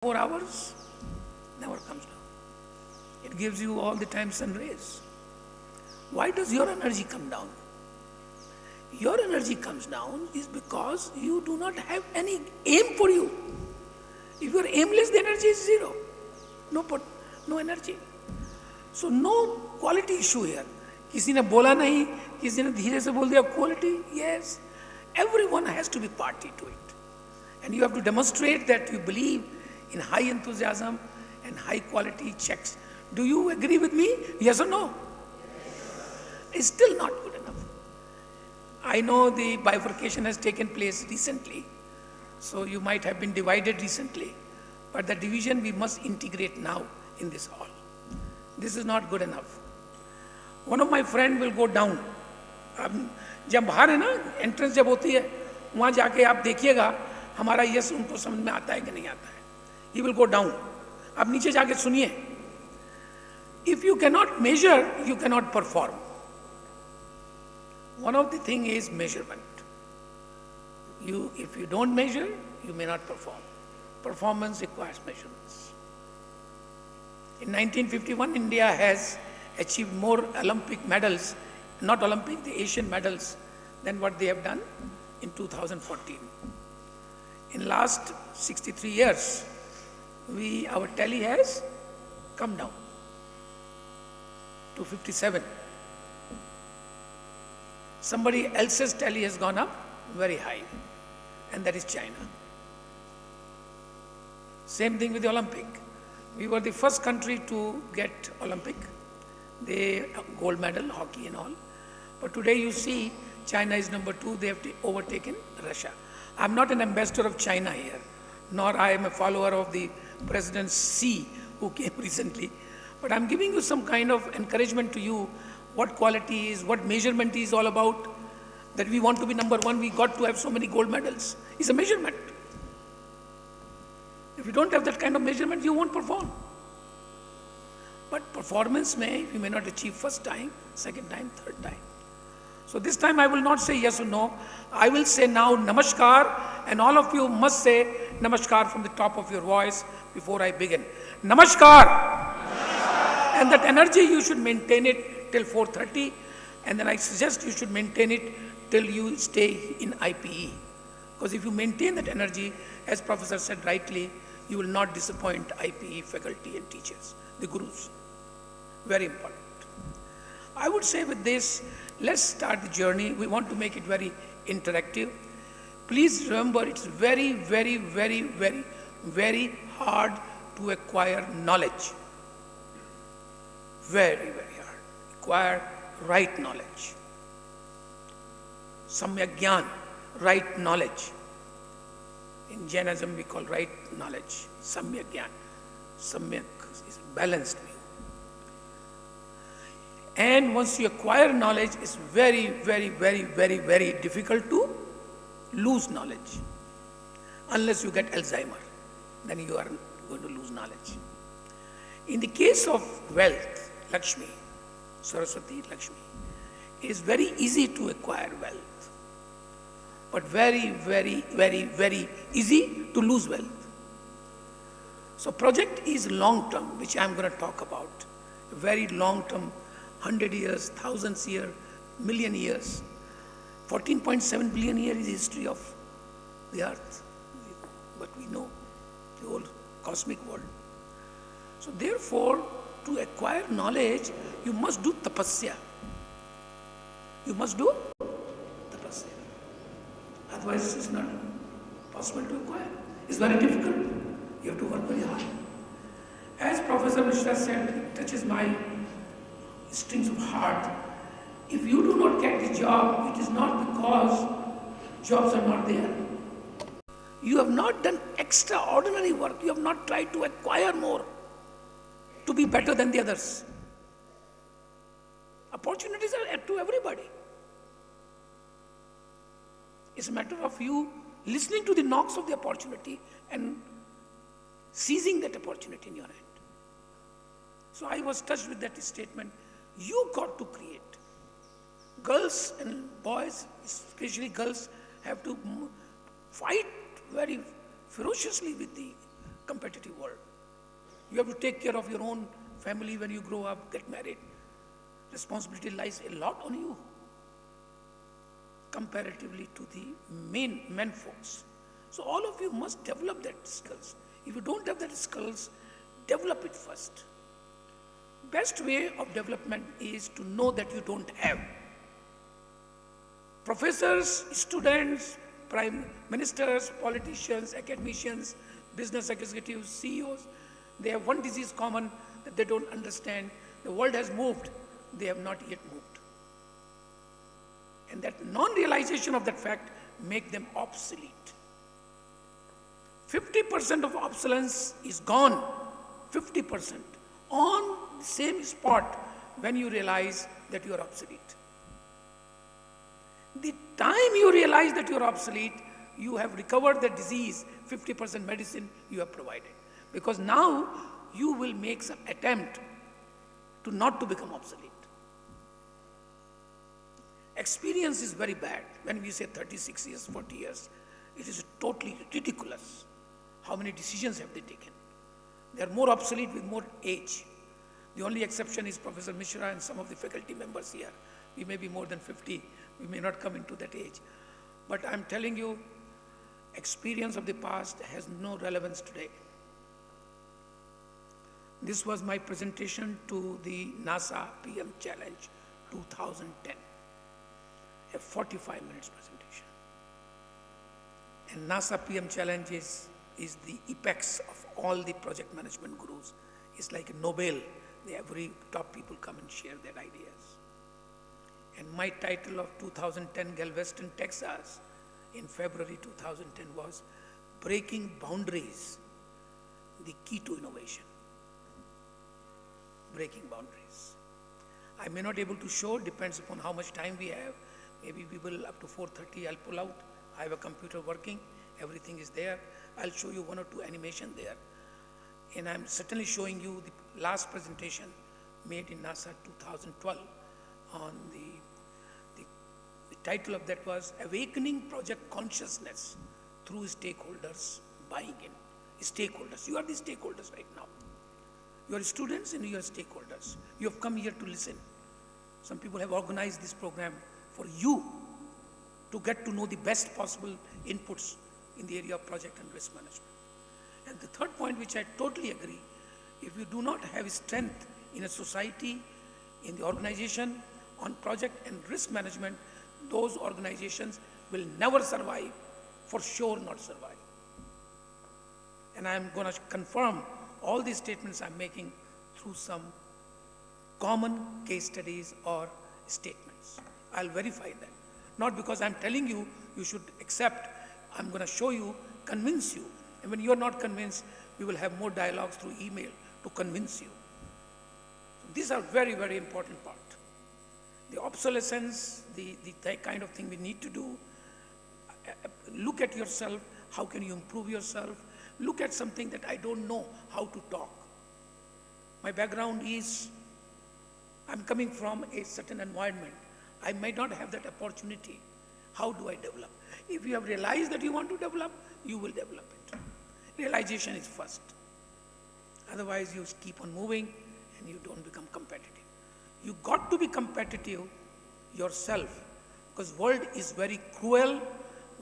4 hours, never comes down. It gives you all the time sun rays. Why does your energy come down? Your energy comes down is because you do not have any aim for you. If you are aimless, the energy is zero. No energy. So no quality issue here. किसी ने बोला नहीं, किसी ने धीरे से बोल दिया quality. Yes, everyone has to be party to it, and you have to demonstrate that you believe in high enthusiasm and high quality checks. Do you agree with me? Yes or no? It's still not good enough. I know the bifurcation has taken place recently, so you might have been divided recently, but the division we must integrate now in this hall. This is not good enough. One of my friend will go down. जब बाहर है ना, entrance जब होती है, वहाँ जाके आप देखिएगा हमारा यस उनको समझ में आता है कि नहीं आता है. He will go down. आप नीचे जाके सुनिए. If you cannot measure, you cannot perform. One of the thing is measurement. If you don't measure, you may not perform. Performance requires measurements. In 1951, India has achieved more Olympic medals, not Olympic, the Asian medals, than what they have done in 2014. In last 63 years, our tally has come down to 57. Somebody else's tally has gone up very high, and that is China. Same thing with the Olympic. We were the first country to get Olympic, the gold medal, hockey and all. But today you see China is number 2, they have overtaken Russia. I'm not an ambassador of China here, nor I am a follower of the President Xi who came recently. But I'm giving you some kind of encouragement to you, what quality is, what measurement is all about, that we want to be number 1, we got to have so many gold medals. It's a measurement. If you don't have that kind of measurement, you won't perform. But performance you may not achieve first time, second time, third time. So this time I will not say yes or no. I will say now Namaskar, and all of you must say Namaskar from the top of your voice before I begin. Namaskar! And that energy you should maintain it till 4:30, and then I suggest you should maintain it till you stay in IPE. Because if you maintain that energy, as Professor said rightly, you will not disappoint IPE faculty and teachers, the gurus. Very important. I would say with this, let's start the journey. We want to make it very interactive. Please remember, it's very, very, very, very, very hard to acquire knowledge. Very, very hard. Acquire right knowledge. Samyak Gyan, right knowledge. In Jainism we call right knowledge, Samyak Gyan. Samyak is balanced view. And once you acquire knowledge, it's very, very, very, very, very difficult to lose knowledge. Unless you get Alzheimer, then you are going to lose knowledge. In the case of wealth, Lakshmi, Saraswati, Lakshmi, it is very easy to acquire wealth, but very, very, very, very easy to lose wealth. So project is long term, which I am going to talk about. Very long term, 100 years, thousands years, million years. 14.7 billion years is the history of the earth, what we know, the whole cosmic world. So therefore, to acquire knowledge, you must do tapasya. You must do tapasya. Otherwise, it's not possible to acquire. It's very difficult. You have to work very hard. As Professor Mishra said, it touches my strings of heart. If you do not get the job, it is not because jobs are not there. You have not done extraordinary work. You have not tried to acquire more, to be better than the others. Opportunities are to everybody. It's a matter of you listening to the knocks of the opportunity and seizing that opportunity in your hand. So I was touched with that statement. You got to create. Girls and boys, especially girls, have to fight very ferociously with the competitive world. You have to take care of your own family when you grow up, get married. Responsibility lies a lot on you comparatively to the men folks. So all of you must develop that skills. If you don't have that skills, develop it first. Best way of development is to know that you don't have. Professors, students, prime ministers, politicians, academicians, business executives, CEOs, they have one disease common, that they don't understand. The world has moved, they have not yet moved. And that non-realization of that fact make them obsolete. 50% of obsolescence is gone, 50%, on the same spot when you realize that you are obsolete. The time you realize that you are obsolete, you have recovered the disease, 50% medicine you have provided. Because now you will make some attempt to not to become obsolete. Experience is very bad. When we say 36 years, 40 years, it is totally ridiculous. How many decisions have they taken? They are more obsolete with more age. The only exception is Professor Mishra and some of the faculty members here. We may be more than 50. We may not come into that age. But I'm telling you, experience of the past has no relevance today. This was my presentation to the NASA PM Challenge 2010. A 45 minutes presentation. And NASA PM Challenge is the apex of all the project management gurus. It's like a Nobel. Every top people come and share their ideas. And my title of 2010 Galveston, Texas, in February 2010 was Breaking Boundaries, the Key to Innovation. Breaking boundaries. I may not be able to show, depends upon how much time we have. Maybe we will up to 4:30, I'll pull out. I have a computer working, everything is there. I'll show you 1 or 2 animation there. And I'm certainly showing you the last presentation made in NASA 2012 on the title of that was Awakening Project Consciousness Through Stakeholders Buying In. Stakeholders, you are the stakeholders right now. You are students and you are stakeholders. You have come here to listen. Some people have organized this program for you to get to know the best possible inputs in the area of project and risk management. And the third point, which I totally agree, if you do not have strength in a society, in the organization, on project and risk management, those organizations will never survive, for sure not survive. And I'm going to confirm all these statements I'm making through some common case studies or statements. I'll verify that. Not because I'm telling you, you should accept. I'm going to show you, convince you. And when you're not convinced, we will have more dialogues through email to convince you. So these are very, very important part. The obsolescence, the kind of thing we need to do. Look at yourself. How can you improve yourself? Look at something that I don't know how to talk. My background is, I'm coming from a certain environment. I might not have that opportunity. How do I develop? If you have realized that you want to develop, you will develop it. Realization is first. Otherwise, you keep on moving and you don't become competitive. You got to be competitive yourself, because world is very cruel,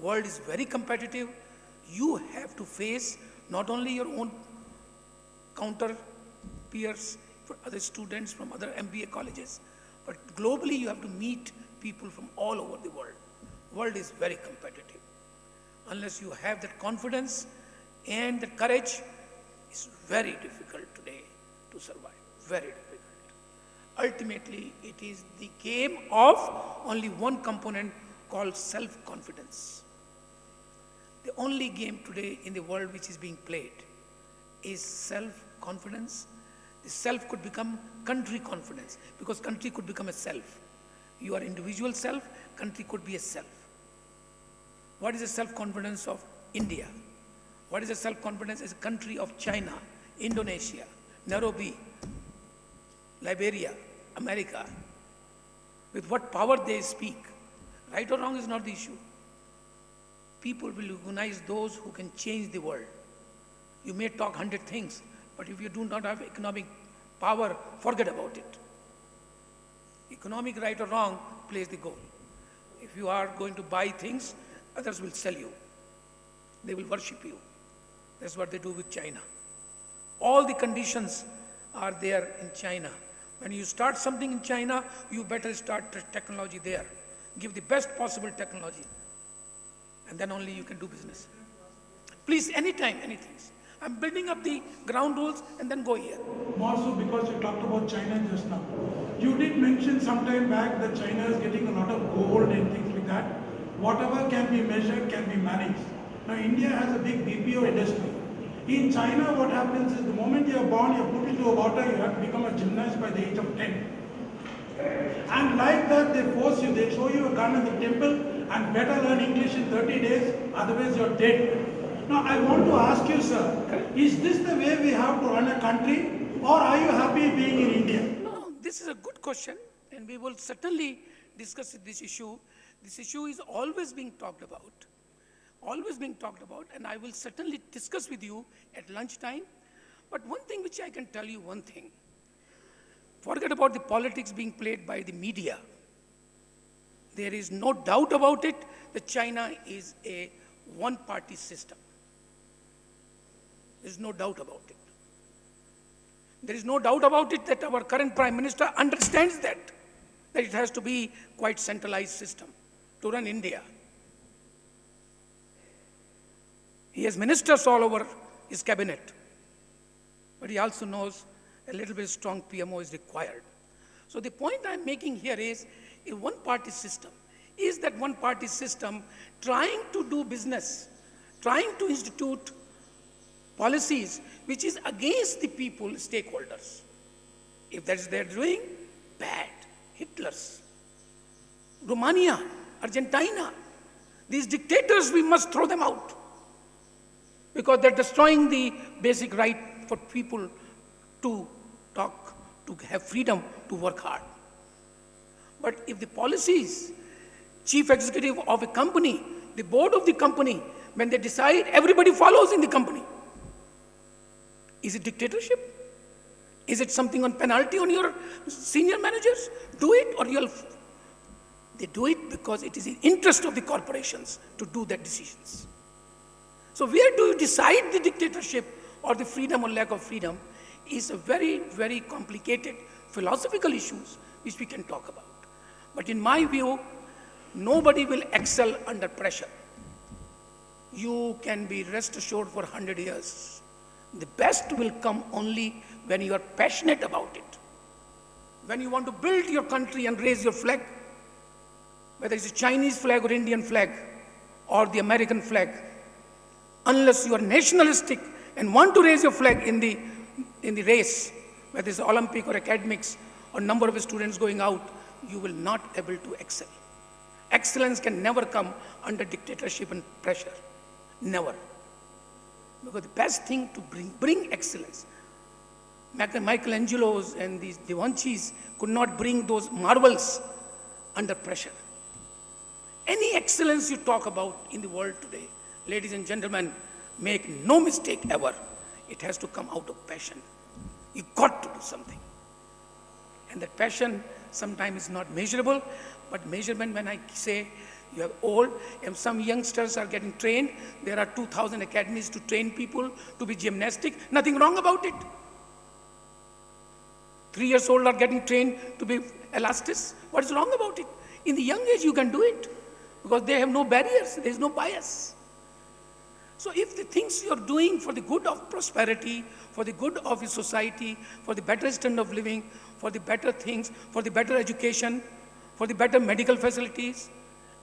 world is very competitive. You have to face not only your own counter peers, for other students from other MBA colleges, but globally you have to meet people from all over the world. World is very competitive. Unless you have that confidence and the courage, it's very difficult today to survive, very difficult. Ultimately, it is the game of only one component called self-confidence. The only game today in the world which is being played is self-confidence. The self could become country confidence, because country could become a self. You are individual self, country could be a self. What is the self-confidence of India? What is the self-confidence as a country of China, Indonesia, Nairobi, Liberia, America? With what power they speak. Right or wrong is not the issue. People will recognize those who can change the world. You may talk 100 things, but if you do not have economic power, forget about it. Economic right or wrong plays the goal. If you are going to buy things, others will sell you. They will worship you. That's what they do with China. All the conditions are there in China. When you start something in China, you better start technology there. Give the best possible technology. And then only you can do business. Please, anytime, anything. I'm building up the ground rules and then go here. More so because you talked about China just now. You did mention some time back that China is getting a lot of gold and things like that. Whatever can be measured can be managed. Now India has a big BPO industry. In China what happens is the moment you are born, you are put into a water, you have to become a gymnast by the age of 10. And like that they force you, they show you a gun in the temple and better learn English in 30 days, otherwise you are dead. Now I want to ask you, sir, is this the way we have to run a country, or are you happy being in India? No, this is a good question, and we will certainly discuss this issue. This issue is always being talked about, and I will certainly discuss with you at lunchtime. But one thing which I can tell you, one thing, forget about the politics being played by the media. There is no doubt about it that China is a one-party system. There is no doubt about it. There is no doubt about it that our current Prime Minister understands that it has to be quite centralized system to run India. He has ministers all over his cabinet, but he also knows a little bit strong PMO is required. So the point I'm making here is a one-party system. Is that one-party system trying to do business, trying to institute policies which is against the people, stakeholders? If that is they're doing, bad. Hitler's, Romania, Argentina, these dictators, we must throw them out because they're destroying the basic right for people to talk, to have freedom to work hard. But if the policies, chief executive of a company, the board of the company, when they decide, everybody follows in the company. Is it dictatorship? Is it something on penalty on your senior managers? Do it or you'll... They do it because it is in interest of the corporations to do their decisions. So where do you decide the dictatorship or the freedom or lack of freedom is a very, very complicated philosophical issues which we can talk about. But in my view, nobody will excel under pressure. You can be rest assured for 100 years. The best will come only when you are passionate about it. When you want to build your country and raise your flag, whether it's a Chinese flag or Indian flag or the American flag, unless you are nationalistic and want to raise your flag in the race, whether it's Olympic or academics or number of students going out, you will not able to excel. Excellence can never come under dictatorship and pressure. Never. Because the best thing to bring excellence, Michelangelo's and these Da Vinci's could not bring those marvels under pressure. Any excellence you talk about in the world today, ladies and gentlemen, make no mistake ever, it has to come out of passion. You got to do something. And that passion sometimes is not measurable, but measurement when I say you have old, and some youngsters are getting trained. There are 2,000 academies to train people to be gymnastic. Nothing wrong about it. 3 years old are getting trained to be elastics. What is wrong about it? In the young age you can do it because they have no barriers. There is no bias. So if the things you are doing for the good of prosperity, for the good of your society, for the better standard of living, for the better things, for the better education, for the better medical facilities,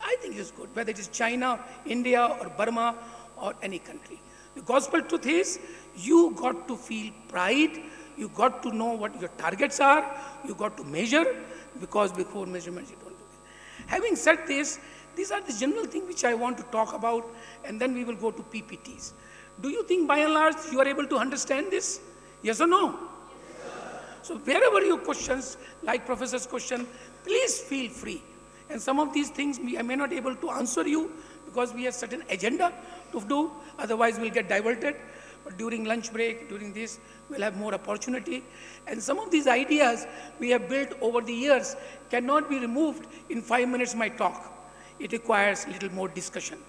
I think it is good, whether it is China, India, or Burma, or any country. The gospel truth is, you got to feel pride, you got to know what your targets are, you got to measure, because before measurements you don't do it. Having said this, these are the general things which I want to talk about, and then we will go to PPTs. Do you think by and large you are able to understand this? Yes or no? Yes, so wherever your questions, like Professor's question, please feel free. And some of these things I may not be able to answer you because we have certain agenda to do, otherwise we'll get diverted. but during lunch break, during this, we'll have more opportunity. And some of these ideas we have built over the years cannot be removed in 5 minutes my talk. It requires a little more discussion.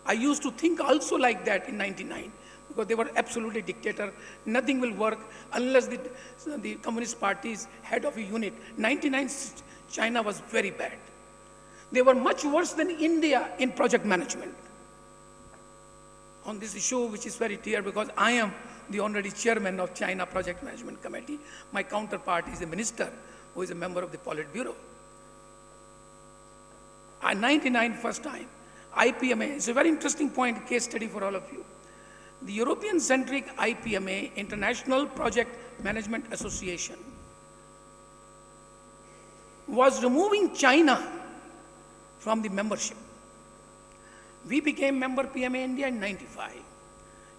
I used to think also like that in 99, because they were absolutely dictator. Nothing will work unless the Communist Party's head of a unit. 99, China was very bad. They were much worse than India in project management. On this issue, which is very clear, because I am the honorary chairman of China Project Management Committee. My counterpart is a minister who is a member of the Politburo. 99 first time. IPMA, it's a very interesting point, case study for all of you. The European-centric IPMA, International Project Management Association, was removing China from the membership. We became member PMA India in 95.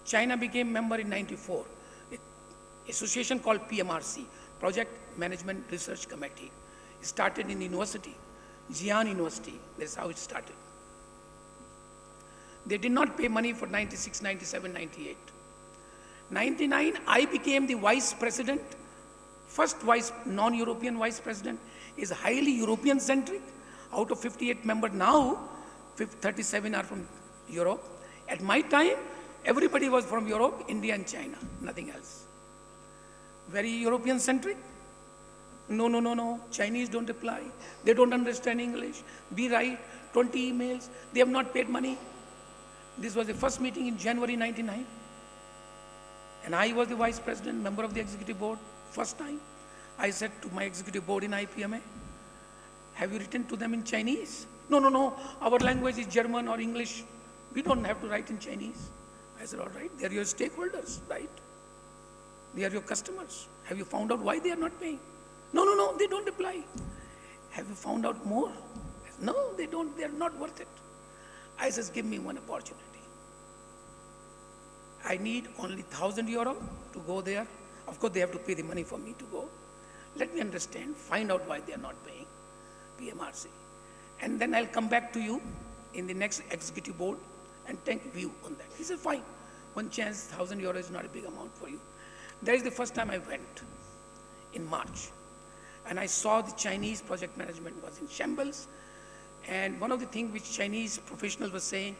China became member in 94. Association called PMRC, Project Management Research Committee. It started in university, Jain University. That's how it started. They did not pay money for 96, 97, 98. 99, I became the vice president. First non-European vice president is highly European-centric. Out of 58 members now, 37 are from Europe. At my time, everybody was from Europe, India and China, nothing else. Very European-centric. No. Chinese don't reply. They don't understand English. We write 20 emails. They have not paid money. This was the first meeting in January 99. And I was the vice president, member of the executive board, first time. I said to my executive board in IPMA, have you written to them in Chinese? No. Our language is German or English. We don't have to write in Chinese. I said, all right, they are your stakeholders, right? They are your customers. Have you found out why they are not paying? No, they don't reply. Have you found out more? Said, no, they don't, they are not worth it. I said, give me one opportunity. I need only €1,000 to go there. Of course, they have to pay the money for me to go. Let me understand, find out why they are not paying PMRC. And then I'll come back to you in the next executive board and take view on that. He said, fine. One chance, €1,000 is not a big amount for you. That is the first time I went in March. And I saw the Chinese project management was in shambles. And one of the things which Chinese professionals were saying,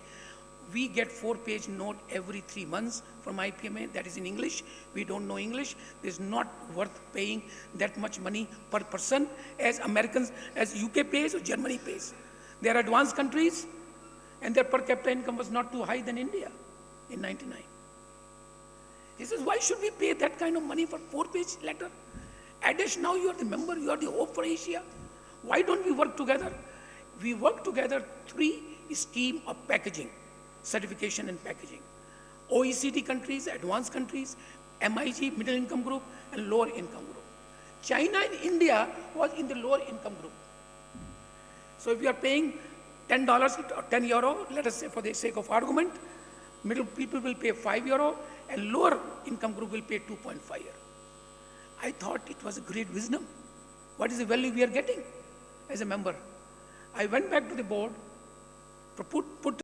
we get 4-page note every 3 months from IPMA, that is in English. We don't know English. It's not worth paying that much money per person as Americans, as UK pays or Germany pays. They are advanced countries and their per capita income was not too high than India in 99. He says, why should we pay that kind of money for 4-page letter? Adesh, now you are the member, you are the hope for Asia. Why don't we work together? We work together 3 schemes of packaging. Certification and packaging. OECD countries, advanced countries, MIG, middle income group, and lower income group. China and India was in the lower income group. So if you are paying $10 or €10, let us say for the sake of argument, middle people will pay €5 and lower income group will pay 2.5. I thought it was a great wisdom. What is the value we are getting as a member? I went back to the board, put